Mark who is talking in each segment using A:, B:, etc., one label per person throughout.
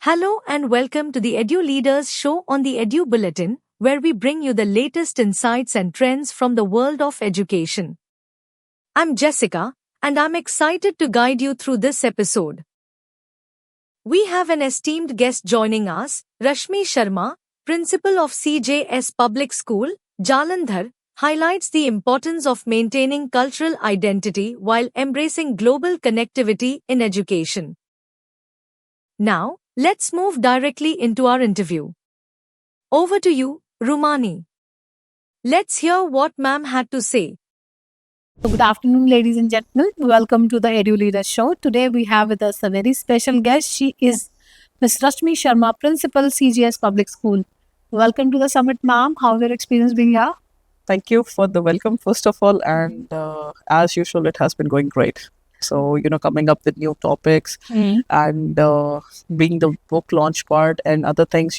A: Hello and welcome to the Edu Leaders Show on the Edu Bulletin, where we bring you the latest insights and trends from the world of education. I'm Jessica, and I'm excited to guide you through this episode. We have an esteemed guest joining us, Rashmi Sharma, Principal of CJS Public School, Jalandhar, highlights the importance of maintaining cultural identity while embracing global connectivity in education. Now, let's move directly into our interview. Over to you, Rumani. Let's hear what ma'am had to say.
B: Good afternoon, ladies and gentlemen. Welcome to the Edu Leaders Show. Today we have with us a very special guest. She is Ms. Rashmi Sharma, Principal, CGS Public School. Welcome to the summit, ma'am. How's your experience been here?
C: Thank you for the welcome, first of all. And as usual, it has been going great. So, coming up with new topics and being the book launch part and other things,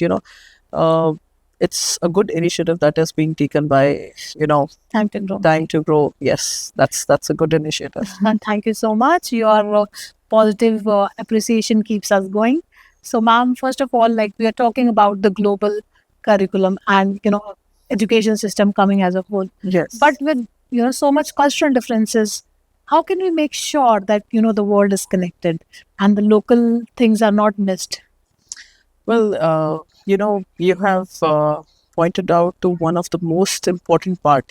C: it's a good initiative that is being taken by,
B: Time to grow.
C: Time to Grow. Yes, that's a good initiative.
B: And thank you so much. Your positive appreciation keeps us going. So, ma'am, first of all, we are talking about the global curriculum and, education system coming as a whole.
C: Yes.
B: But with, so much cultural differences, how can we make sure that, the world is connected and the local things are not missed?
C: Well, you have pointed out to one of the most important part.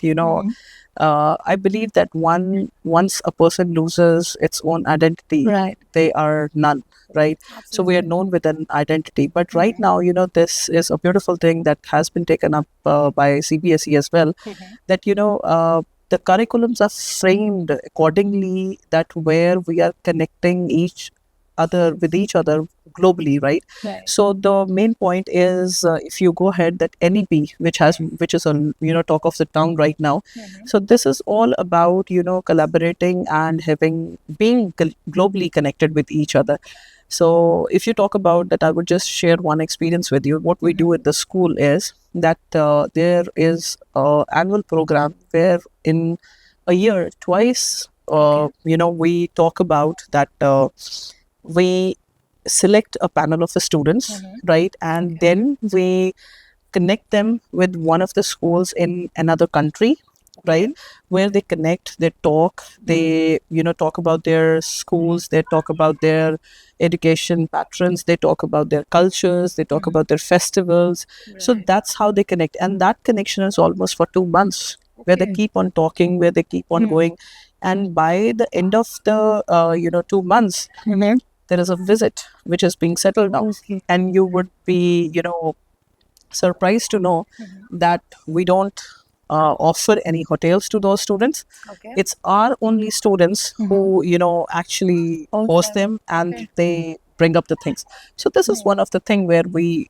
C: I believe that once a person loses its own identity,
B: Right.
C: they are none, right? So we are known with an identity. But right now, this is a beautiful thing that has been taken up by CBSE as well. That the curriculums are framed accordingly, that where we are connecting each other with each other globally, right?
B: Right.
C: So the main point is, if you go ahead, that NEP, which is a talk of the town right now. So this is all about collaborating and being globally connected with each other. So if you talk about that, I would just share one experience with you. What we do at the school is that there is a annual program where in a year twice, we talk about that. We select a panel of the students, right? And then we connect them with one of the schools in another country, right? Where they connect, they talk, they, talk about their schools, they talk about their education patterns, they talk about their cultures, they talk about their festivals. So that's how they connect. And that connection is almost for 2 months, where they keep on talking, where they keep on going. And by the end of the, 2 months, there is a visit which is being settled now.
B: Okay.
C: And you would be, surprised to know that we don't offer any hotels to those students.
B: Okay.
C: It's our only students who, actually
B: Host
C: host
B: them.
C: them and they bring up the things. So this is one of the thing where we,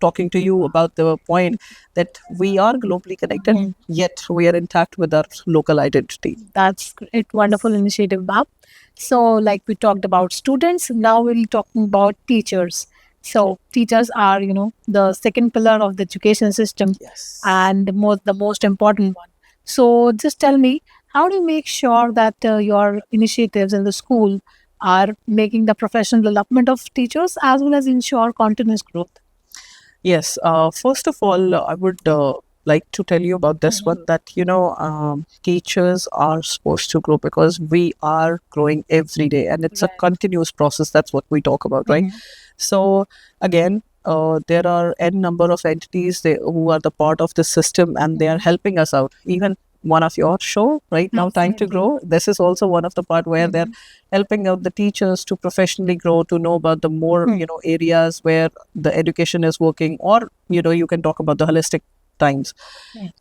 C: talking to you about the point that we are globally connected, yet we are intact with our local identity.
B: That's great. Wonderful initiative, ma'am. So, we talked about students, now we'll talking about teachers. So, teachers are, the second pillar of the education system
C: Yes.
B: and the most important one. So, just tell me, how do you make sure that your initiatives in the school are making the professional development of teachers as well as ensure continuous growth?
C: Yes. First of all, I would like to tell you about this one, that teachers are supposed to grow because we are growing every day, and it's a
B: Right.
C: continuous process. That's what we talk about, right? So again, there are n number of entities who are the part of the system, and they are helping us out. Even one of your show right now, Time to Grow. This is also one of the part where they're helping out the teachers to professionally grow, to know about the more areas where the education is working, or you can talk about the holistic times.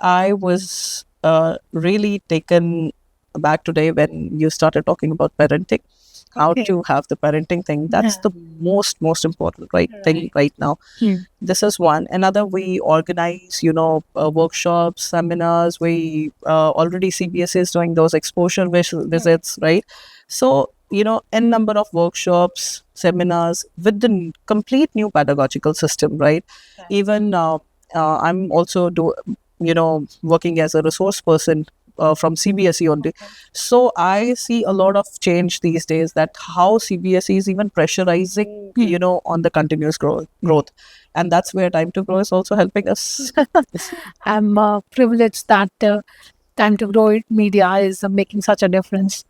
C: I was really taken aback today when you started talking about parenting, how
B: Okay.
C: to have the parenting thing. That's
B: Yeah.
C: the most important thing right now. This is one. Another, we organize, workshops, seminars. We already CBSE is doing those exposure visits, right? So, n number of workshops, seminars with the complete new pedagogical system, right? Even I'm also working as a resource person from CBSE only. So I see a lot of change these days, that how CBSE is even pressurizing, on the continuous growth. And that's where Time to Grow is also helping us.
B: I'm privileged that Time to Grow Media is making such a difference.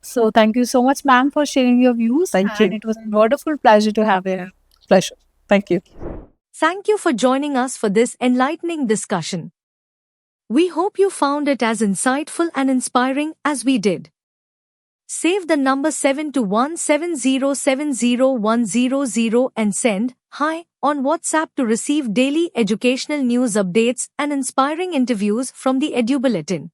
B: So thank you so much, ma'am, for sharing your views.
C: Thank you.
B: And it was a wonderful pleasure to have you.
C: Pleasure. Thank you.
A: Thank you for joining us for this enlightening discussion. We hope you found it as insightful and inspiring as we did. Save the number 721707010 and send "Hi" on WhatsApp to receive daily educational news updates and inspiring interviews from the Edu Bulletin.